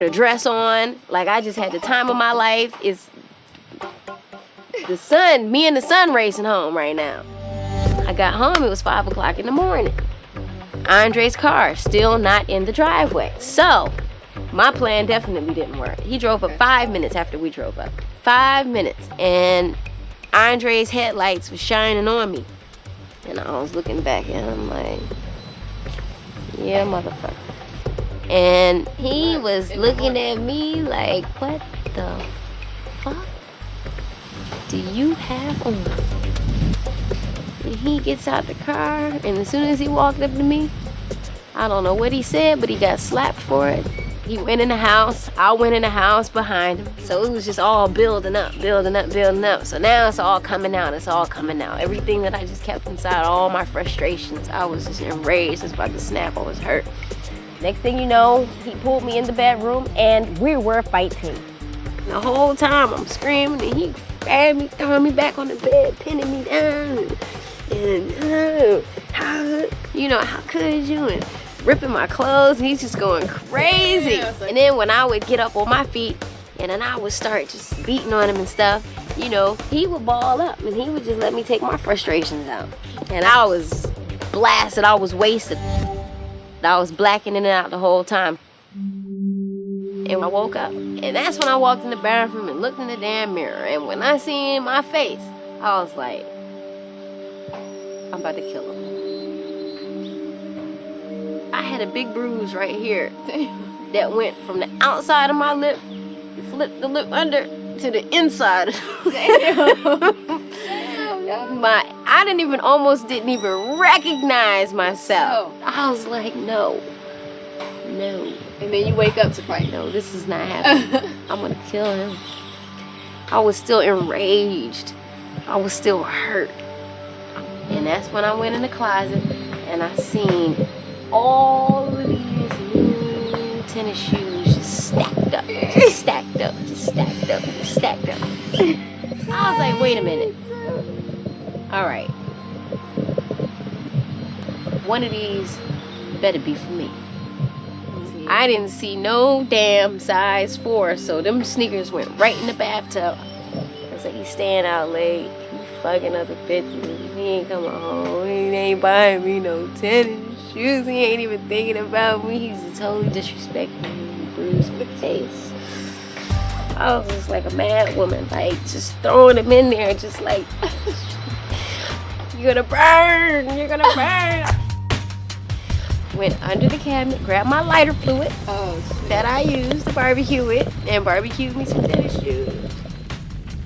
a dress on, like I just had the time of my life. It's the sun, me and the sun racing home right now. I got home, it was 5 o'clock in the morning. Andre's car still not in the driveway. So my plan definitely didn't work. He drove up 5 minutes after we drove up. 5 minutes, and Andre's headlights was shining on me. And I was looking back at him like, yeah, motherfucker. And he was looking at me like, what the fuck do you have on? And he gets out the car, and as soon as he walked up to me, I don't know what he said, but he got slapped for it. He went in the house, I went in the house behind him. So it was just all building up. So now it's all coming out, Everything that I just kept inside, all my frustrations, I was just enraged, I was about to snap, I was hurt. Next thing you know, he pulled me in the bedroom and we were fighting. The whole time I'm screaming and he grabbed me, throwing me back on the bed, pinning me down. How could you? And ripping my clothes, and he's just going crazy. And then when I would get up on my feet and then I would start just beating on him and stuff, he would ball up and he would just let me take my frustrations out. And I was blasted, I was wasted. I was blacking in and out the whole time. And I woke up. And that's when I walked in the bathroom and looked in the damn mirror. And when I seen my face, I was like, I'm about to kill him. I had a big bruise right here that went from the outside of my lip, flipped the lip under to the inside. I almost didn't even recognize myself. I was like, no. And then you wake up to fight. No, this is not happening. I'm gonna kill him. I was still enraged. I was still hurt. And that's when I went in the closet and I seen all of these new tennis shoes just stacked up. I was like, wait a minute. All right. One of these better be for me. I didn't see no damn size 4, so them sneakers went right in the bathtub. I was like, he's staying out late. He's fucking other bitches. He ain't coming home. He ain't buying me no tennis shoes. He ain't even thinking about me. He's totally disrespecting me. Bruised my face. I was just like a mad woman, like just throwing him in there, just like, you're gonna burn. Went under the cabinet, grabbed my lighter fluid that I used to barbecue it, and barbecued me some tennis shoes.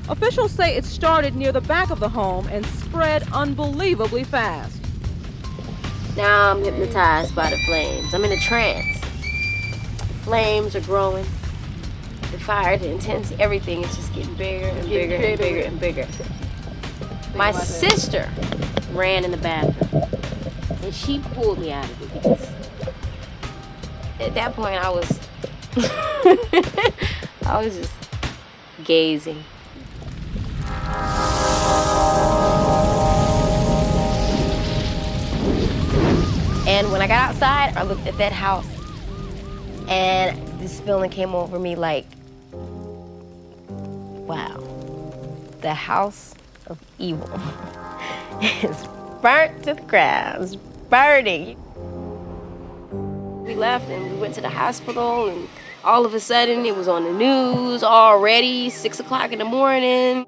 Officials say it started near the back of the home and spread unbelievably fast. Now I'm hypnotized by the flames. I'm in a trance. The flames are growing. The fire, the intensity, everything is just getting bigger and bigger. My sister ran in the bathroom. And she pulled me out of it because at that point I was just gazing. And when I got outside, I looked at that house and this feeling came over me like, wow, the house of evil is burnt to the ground. It's burning. We left and we went to the hospital, and all of a sudden it was on the news already, 6 o'clock in the morning.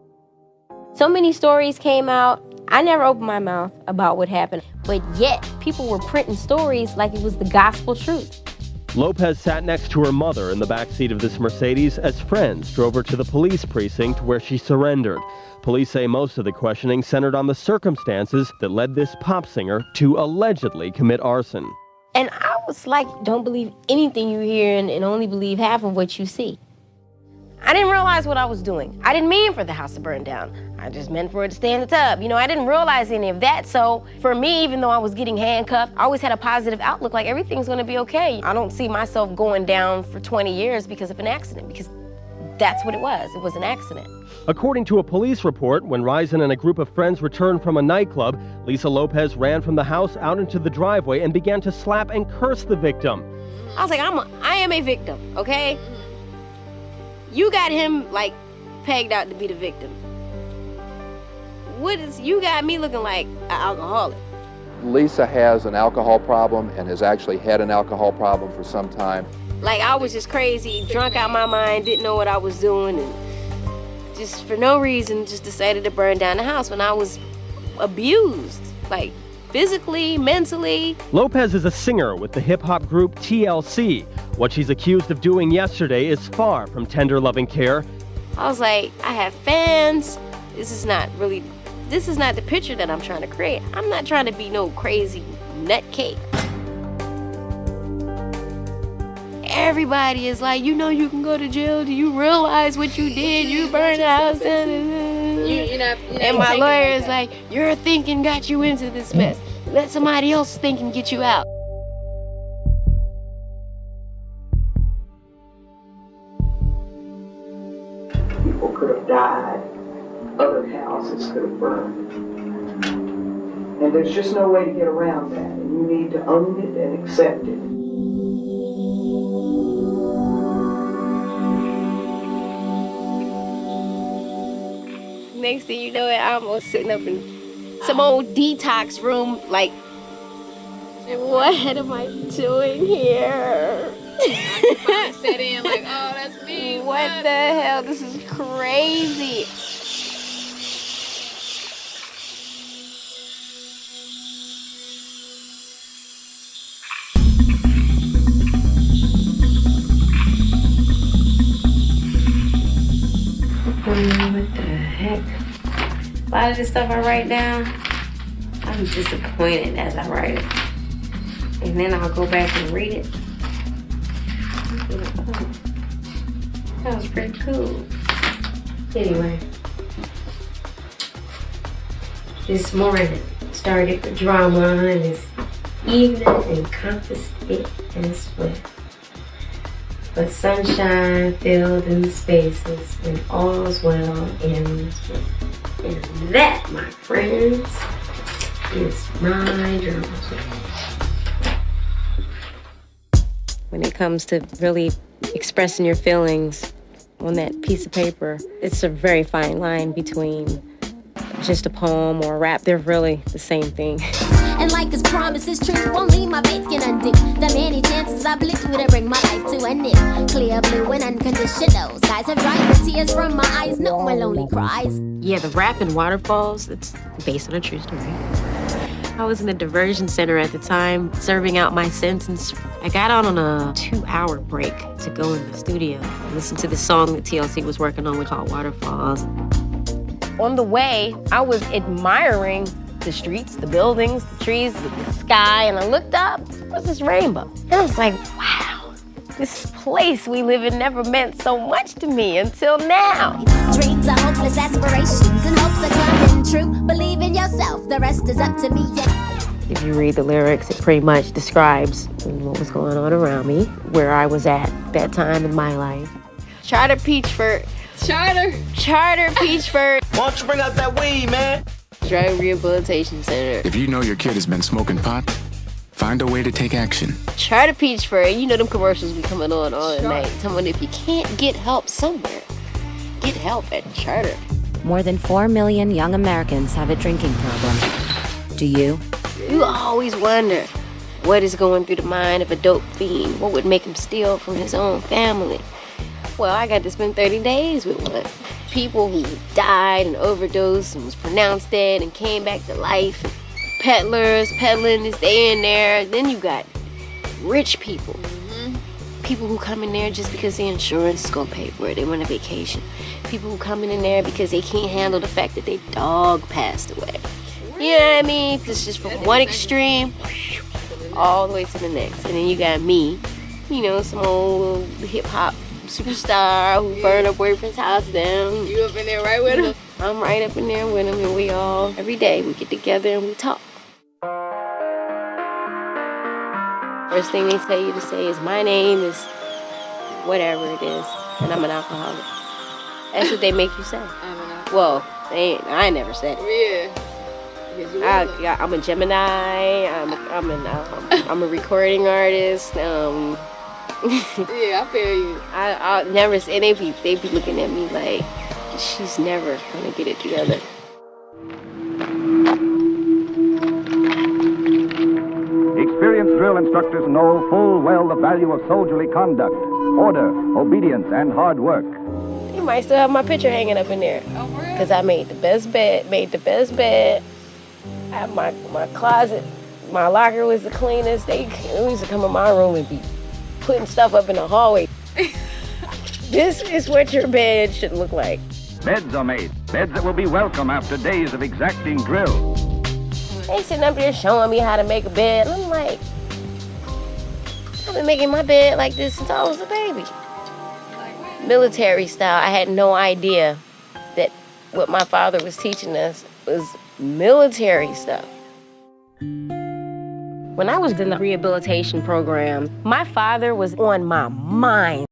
So many stories came out. I never opened my mouth about what happened, but yet people were printing stories like it was the gospel truth. Lopez sat next to her mother in the backseat of this Mercedes as friends drove her to the police precinct where she surrendered. Police say most of the questioning centered on the circumstances that led this pop singer to allegedly commit arson. And I was like, don't believe anything you hear and only believe half of what you see. I didn't realize what I was doing. I didn't mean for the house to burn down. I just meant for it to stay in the tub. I didn't realize any of that. So for me, even though I was getting handcuffed, I always had a positive outlook, like everything's gonna be okay. I don't see myself going down for 20 years because of an accident, because that's what it was. It was an accident. According to a police report, when Risen and a group of friends returned from a nightclub, Lisa Lopez ran from the house out into the driveway and began to slap and curse the victim. I was like, I am a victim, okay? You got him, like, pegged out to be the victim. You got me looking like an alcoholic. Lisa has an alcohol problem and has actually had an alcohol problem for some time. Like, I was just crazy, drunk out my mind, didn't know what I was doing, and just for no reason, just decided to burn down the house when I was abused, like physically, mentally. Lopez is a singer with the hip-hop group TLC. What she's accused of doing yesterday is far from tender loving care. I was like, I have fans. This is not the picture that I'm trying to create. I'm not trying to be no crazy nutcake. Everybody is like, you know you can go to jail. Do you realize what you did? You burned the house down. And my lawyer is like, your thinking got you into this mess. Let somebody else's thinking get you out. People could have died. Other houses could have burned. And there's just no way to get around that. And you need to own it and accept it. Next thing you know, I'm almost sitting up in some old detox room, like, what am I doing here? I set in like, oh, that's me. What the hell? This is crazy. What the heck? A lot of this stuff I write down, I'm disappointed as I write it. And then I'll go back and read it. That was pretty cool. Anyway, this morning started the drama, and this evening encompassed it as well. But sunshine filled in the spaces, and all's well ends well. And that, my friends, is my journal. When it comes to really expressing your feelings on that piece of paper, it's a very fine line between just a poem or a rap. They're really the same thing. And like his promise is true, won't leave my faith can undo the many chances I blew to bring my life to an end. Clear blue and unconditional skies have dried the tears from my eyes, no more lonely cries. Yeah, the rap in Waterfalls, it's based on a true story. I was in a diversion center at the time, serving out my sentence. I got out on a 2-hour break to go in the studio and listen to the song that TLC was working on, called Waterfalls. On the way, I was admiring the streets, the buildings, the trees, the sky, and I looked up, there was this rainbow. And I was like, wow, this place we live in never meant so much to me until now. Dreams are hopeless aspirations and hopes are coming true. Believe in yourself, the rest is up to me. If you read the lyrics, it pretty much describes what was going on around me, where I was at that time in my life. Charter Peachford. Charter Peachford. Why don't you bring out that weed, man? Drug Rehabilitation Center. If you know your kid has been smoking pot, find a way to take action. Charter Peachford. You know them commercials be coming on all the night. Someone, if you can't get help somewhere, get help at Charter. More than 4 million young Americans have a drinking problem. Do you? You always wonder what is going through the mind of a dope fiend. What would make him steal from his own family? Well, I got to spend 30 days with one. People who died and overdosed and was pronounced dead and came back to life. Peddlers peddling this day and there. Then you got rich people. People who come in there just because the insurance is going to pay for it. They want a vacation. People who come in there because they can't handle the fact that their dog passed away. You know what I mean? It's just from one extreme all the way to the next. And then you got me, you know, some old hip-hop superstar who burned her boyfriend's house down. You up in there right with him? I'm right up in there with him, and we all, every day, we get together and we talk. First thing they tell you to say is, my name is whatever it is, and I'm an alcoholic. That's what they make you say. Well, I never said it. Yeah. I'm a Gemini, I'm a I'm a recording artist. Yeah, I feel you. I'll never say, they be looking at me like, she's never gonna get it together. Experienced drill instructors know full well the value of soldierly conduct, order, obedience, and hard work. You might still have my picture hanging up in there. Oh, for real? Because I made the best bed. I have my closet. My locker was the cleanest. They used to come in my room and be putting stuff up in the hallway. This is what your bed should look like. Beds are made. Beds that will be welcome after days of exacting drill. They sitting up there showing me how to make a bed. And I'm like, I've been making my bed like this since I was a baby. Military style. I had no idea that what my father was teaching us was military stuff. When I was in the rehabilitation program, my father was on my mind.